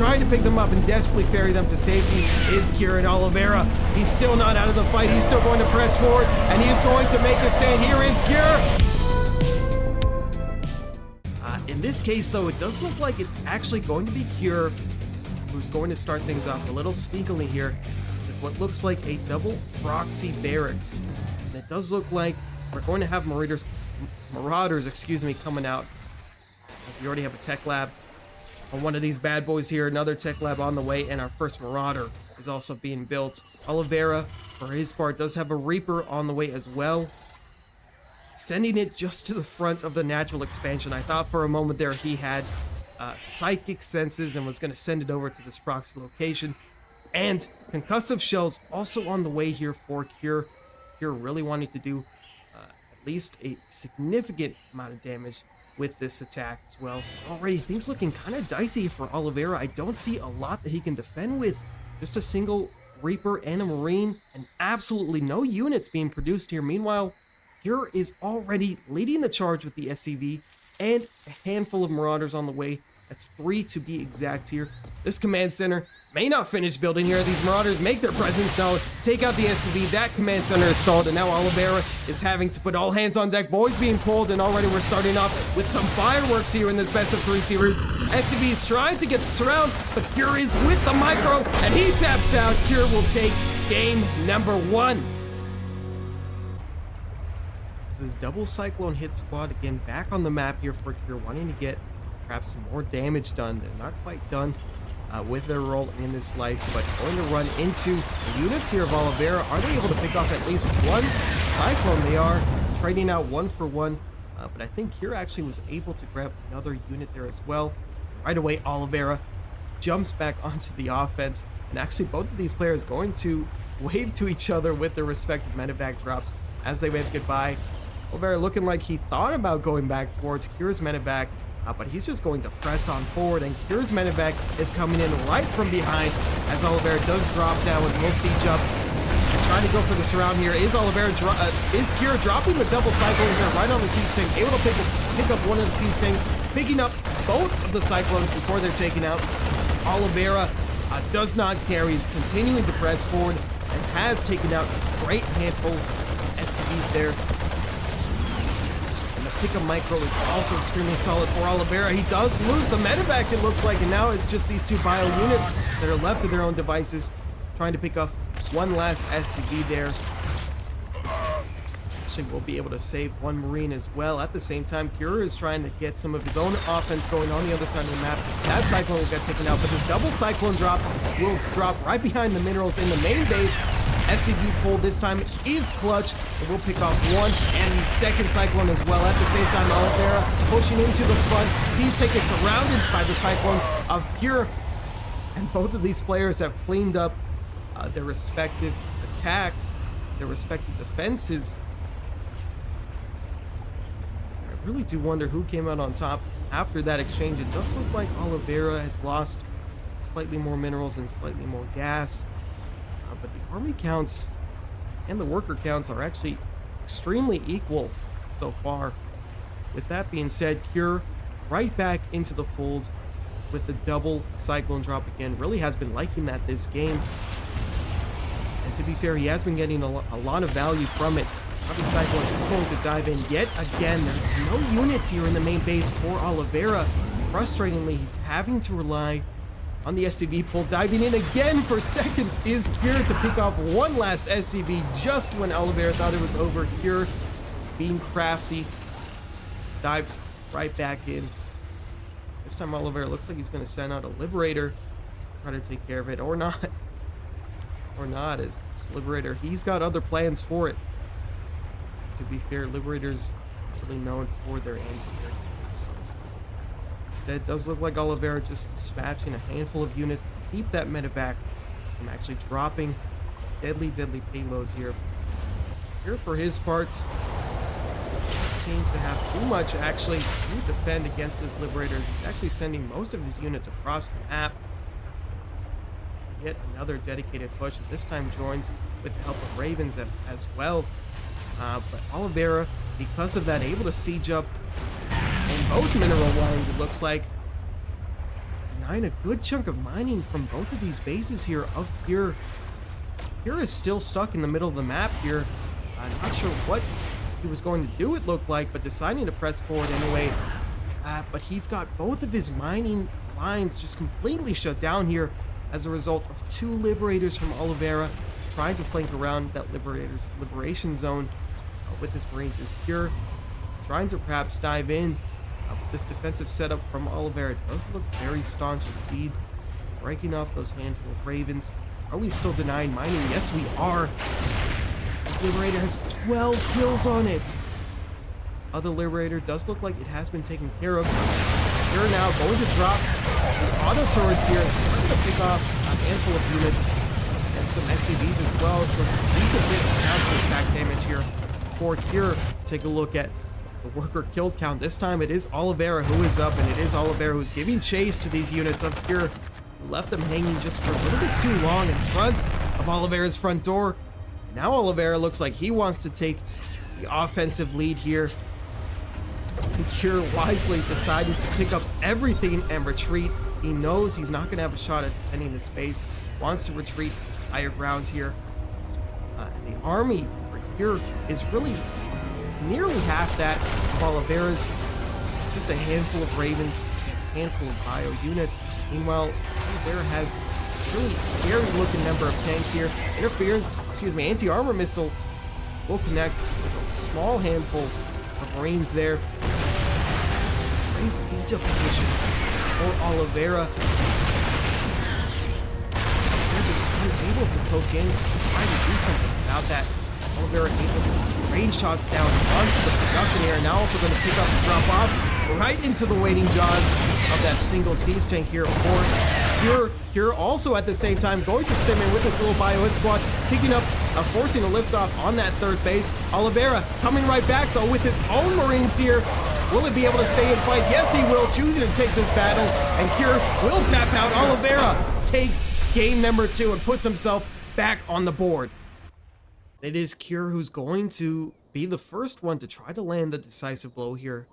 trying to pick them up and desperately ferry them to safety is Cure, and Oliveira. He's still not out of the fight. He's still going to press forward, and he is going to make a stand. Here is Cure. In this case, though, it does look like it's actually going to be Cure who's going to start things off a little sneakily here with what looks like a double proxy barracks. And it does look like we're going to have Marauders, coming out, as we already have a tech lab on one of these bad boys here, another tech lab on the way, and our first Marauder is also being built. Oliveira, for his part, does have a Reaper on the way as well, sending it just to the front of the natural expansion. I thought for a moment there he had psychic senses and was going to send it over to this proxy location. And concussive shells also on the way here for Cure. Cure really wanting to do at least a significant amount of damage with this attack as well. Already things looking kind of dicey for Oliveira. I don't see a lot that he can defend with. Just a single Reaper and a Marine, and absolutely no units being produced here. Meanwhile, Cure is already leading the charge with the SCV and a handful of Marauders on the way. That's 3 to be exact here. This command center may not finish building here. These Marauders make their presence known, take out the SCV. That command center is stalled, and now Oliveira is having to put all hands on deck. Boys being pulled, and already we're starting off with some fireworks here in this best of 3 series. SCV is trying to get the surround, but Cure is with the micro, and he taps out. Cure will take game number 1. This is double Cyclone hit squad again back on the map here for Cure, wanting to get perhaps some more damage done. They're not quite done with their role in this life, but going to run into the units here of Oliveira. Are they able to pick off at least one Cyclone? They are trading out 1 for 1, but I think Cure actually was able to grab another unit there as well. Right away, Oliveira jumps back onto the offense, and actually both of these players going to wave to each other with their respective medevac drops as they wave goodbye. Oliveira looking like he thought about going back towards Cure's medevac, but he's just going to press on forward, and Cure's medevac is coming in right from behind as Oliveira does drop down with Will Siege up. Trying to go for the surround here. Is Cure dropping the double Cyclones there right on the siege tank, able to pick up one of the siege tanks, picking up both of the Cyclones before they're taken out. Oliveira does not care. He's continuing to press forward and has taken out a great handful of SCVs there. Pickup micro is also extremely solid for Oliveira. He does lose the medevac, it looks like, and now it's just these 2 bio units that are left to their own devices, trying to pick up one last SCV there. Actually, we'll be able to save 1 Marine as well. At the same time, Cure is trying to get some of his own offense going on the other side of the map. That Cyclone will get taken out, but this double Cyclone drop will drop right behind the minerals in the main base. SCV pull this time is clutch, and we'll pick off 1 and the second Cyclone as well. At the same time, Oliveira pushing into the front. Siege tank is surrounded by the Cyclones of Cure, and both of these players have cleaned up their respective attacks, their respective defenses. I really do wonder who came out on top after that exchange. It does look like Oliveira has lost slightly more minerals and slightly more gas. But the army counts and the worker counts are actually extremely equal so far. With that being said, Cure right back into the fold with the double Cyclone drop again. Really has been liking that this game. And to be fair, he has been getting a lot of value from it. Probably Cyclone is going to dive in yet again. There's no units here in the main base for Oliveira. Frustratingly, he's having to rely on the SCV pull. Diving in again for seconds is Cure to pick off one last SCV just when Oliveira thought it was over. Cure, being crafty, dives right back in. This time Oliveira looks like he's going to send out a Liberator, try to take care of it, or not. Or not, as this Liberator, he's got other plans for it. To be fair, Liberator's not really known for their anti-air. Instead, it does look like Oliveira just dispatching a handful of units to keep that medevac from actually dropping its deadly payload here. Here, for his part, doesn't seem to have too much actually to defend against this Liberator. He's actually sending most of his units across the map. Yet another dedicated push, this time joined with the help of Ravens as well. But Oliveira, because of that, able to siege up in both mineral lines, it looks like. It's denying a good chunk of mining from both of these bases here of Pure. Pure is still stuck in the middle of the map here. I'm not sure what he was going to do, it looked like, but deciding to press forward anyway. But he's got both of his mining lines just completely shut down here as a result of 2 Liberators from Oliveira trying to flank around that Liberator's liberation zone with his Marines. Is Pure trying to perhaps dive in. This defensive setup from Oliveira does look very staunch indeed, breaking off those handful of Ravens. Are we still denying mining? Yes, we are. This Liberator has 12 kills on it. Other Liberator does look like it has been taken care of. They're now going to drop the auto turrets here. They're going to pick off a handful of units and some SCVs as well. So it's a decent bit of counter-attack damage here for Cure. Take a look at the worker killed count. This time it is Oliveira who is up, and it is Oliveira who's giving chase to these units of Cure, who left them hanging just for a little bit too long in front of Oliveira's front door. Now Oliveira looks like he wants to take the offensive lead here. And Cure wisely decided to pick up everything and retreat. He knows he's not going to have a shot at defending the space. Wants to retreat higher grounds here. And the army for Cure is really nearly half that of Oliveira's. Just a handful of Ravens, a handful of bio units. Meanwhile, Oliveira has a really scary looking number of tanks here. Anti-armor missile will connect with a small handful of Marines there. Great siege up position for Oliveira. They're just unable to poke in, trying to do something about that. Oliveira able to just rain shots down onto the production area. Now also going to pick up and drop off right into the waiting jaws of that single siege tank here for Cure. Also at the same time going to stem in with this little bio hit squad, picking up, forcing a liftoff on that third base. Oliveira coming right back though with his own Marines here. Will he be able to stay and fight? Yes, he will, choosing to take this battle, and Cure will tap out. Oliveira takes game number 2 and puts himself back on the board. It is Cure who's going to be the first one to try to land the decisive blow here.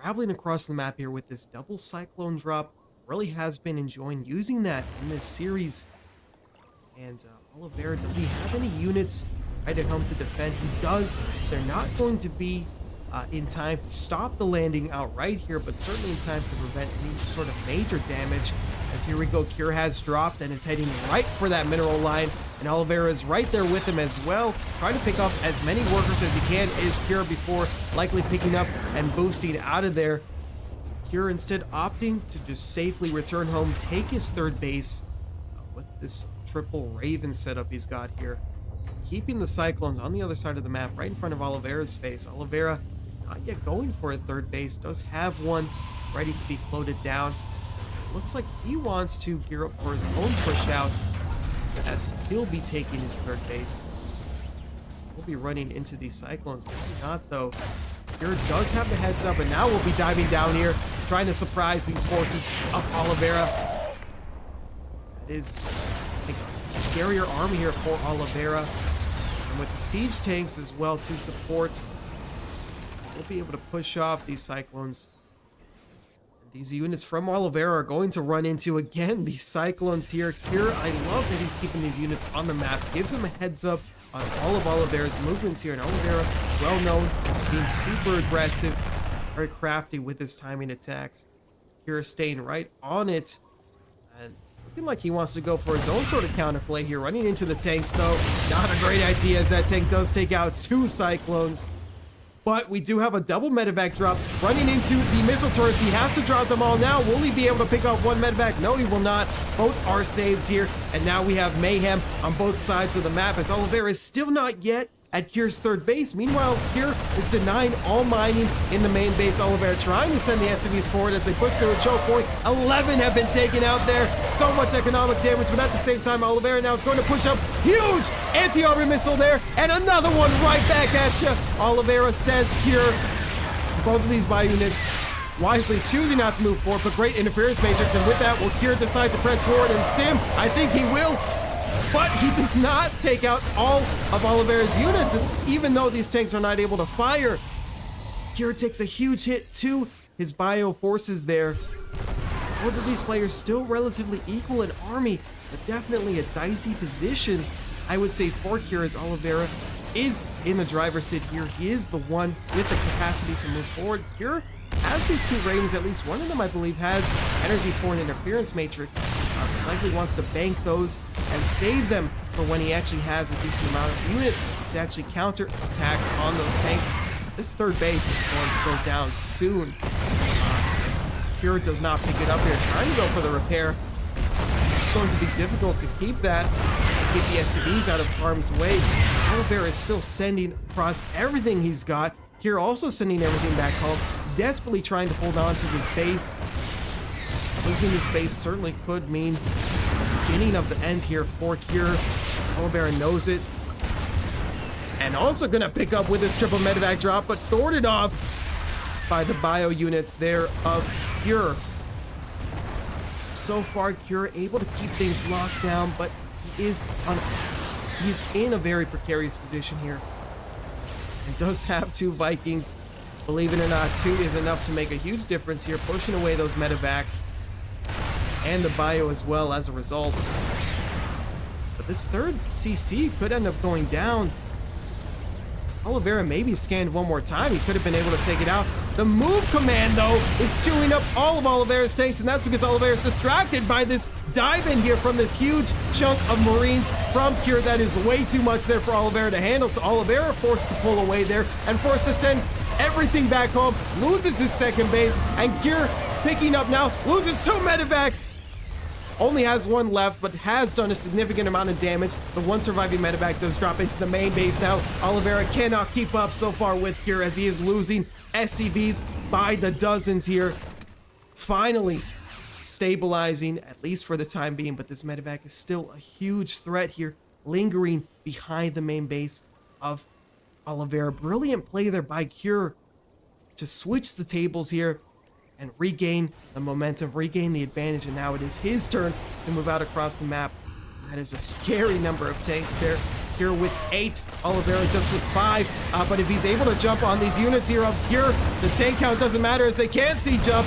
Traveling across the map here with this double cyclone drop. Really has been enjoying using that in this series. And Oliveira, does he have any units right at home to defend? He does. They're not going to be in time to stop the landing outright here, but certainly in time to prevent any sort of major damage. As here we go, Cure has dropped and is heading right for that mineral line, and Oliveira is right there with him as well, trying to pick up as many workers as he can. Is Cure before likely picking up and boosting out of there. So Cure instead opting to just safely return home, take his third base with this triple Raven setup he's got here, keeping the Cyclones on the other side of the map right in front of Oliveira's face. Oliveira not yet going for a third base, does have one ready to be floated down. Looks like he wants to gear up for his own push out, as he'll be taking his third base. We'll be running into these Cyclones, maybe not though. Cure does have the heads up, and now we'll be diving down here, trying to surprise these forces of Oliveira. That is, I think, a scarier army here for Oliveira. And with the siege tanks as well to support, we'll be able to push off these Cyclones. These units from Oliveira are going to run into, again, these Cyclones here. Cure, I love that he's keeping these units on the map. Gives them a heads up on all of Oliveira's movements here. And Oliveira, well known, being super aggressive, very crafty with his timing attacks. Cure staying right on it. And looking like he wants to go for his own sort of counterplay here. Running into the tanks, though. Not a great idea, as that tank does take out 2 Cyclones. But we do have a double medevac drop running into the missile turrets. He has to drop them all now. Will he be able to pick up one medevac? No, he will not. Both are saved here. And now we have mayhem on both sides of the map, as Oliveira is still not yet at Cure's third base. Meanwhile, Cure is denying all mining in the main base. Oliveira trying to send the SCVs forward as they push through a choke point. 11 have been taken out there. So much economic damage, but at the same time, Oliveira now is going to push up. Huge anti-armor missile there, and another one right back at you. Oliveira says Cure. Both of these bio units wisely choosing not to move forward, but great interference matrix, and with that, will Cure decide to press forward and stim? I think he will. But he does not take out all of Oliveira's units, and even though these tanks are not able to fire, Cure takes a huge hit to his bio forces there. both of these players still relatively equal in army, but definitely a dicey position, I would say, for Cure, as Oliveira is in the driver's seat here. He is the one with the capacity to move forward. Cure has these two Ravens, at least one of them, I believe, has energy for an interference matrix. Likely wants to bank those and save them for when he actually has a decent amount of units to actually counter attack on those tanks. This third base is going to go down soon. Cure does not pick it up here, trying to go for the repair. It's going to be difficult to keep that, keep the SCVs out of harm's way. Oliveira is still sending across everything he's got. Cure also sending everything back home, desperately trying to hold on to this base. Losing this base certainly could mean the beginning of the end here for Cure. Oliveira knows it. And also gonna pick up with his triple medevac drop, but thwarted off by the bio units there of Cure. So far, Cure able to keep things locked down, but he's in a very precarious position here. And does have two Vikings. Believe it or not, 2 is enough to make a huge difference here, pushing away those medevacs and the bio as well as a result. But this third CC could end up going down. Oliveira maybe scanned one more time. He could have been able to take it out. The move command, though, is chewing up all of Oliveira's tanks, and that's because Oliveira is distracted by this dive in here from this huge chunk of Marines from Cure. That is way too much there for Oliveira to handle. Oliveira forced to pull away there and forced to send everything back home, loses his second base, and Cure picking up now, loses 2 medevacs. Only has 1 left, but has done a significant amount of damage. The 1 surviving medevac does drop into the main base now. Oliveira cannot keep up so far with Cure, as he is losing SCVs by the dozens here. Finally stabilizing, at least for the time being, but this medevac is still a huge threat here, lingering behind the main base of Oliveira. Brilliant play there by Cure to switch the tables here and regain the momentum, regain the advantage, and now it is his turn to move out across the map. That is a scary number of tanks there. Cure with 8, Oliveira just with 5, but if he's able to jump on these units here of Cure, the tank count doesn't matter as they can't see jump.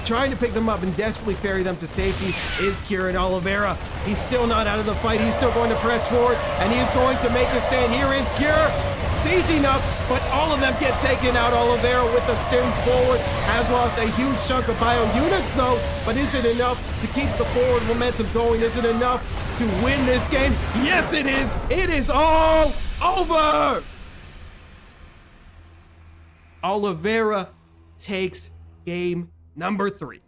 Trying to pick them up and desperately ferry them to safety is Cure, and Oliveira, he's still not out of the fight. He's still going to press forward, and he is going to make the stand. Here is Cure, sieging up, but all of them get taken out. Oliveira with the stim forward has lost a huge chunk of bio units, though, but is it enough to keep the forward momentum going? Is it enough to win this game? Yes, it is. It is all over. Oliveira takes game number 3.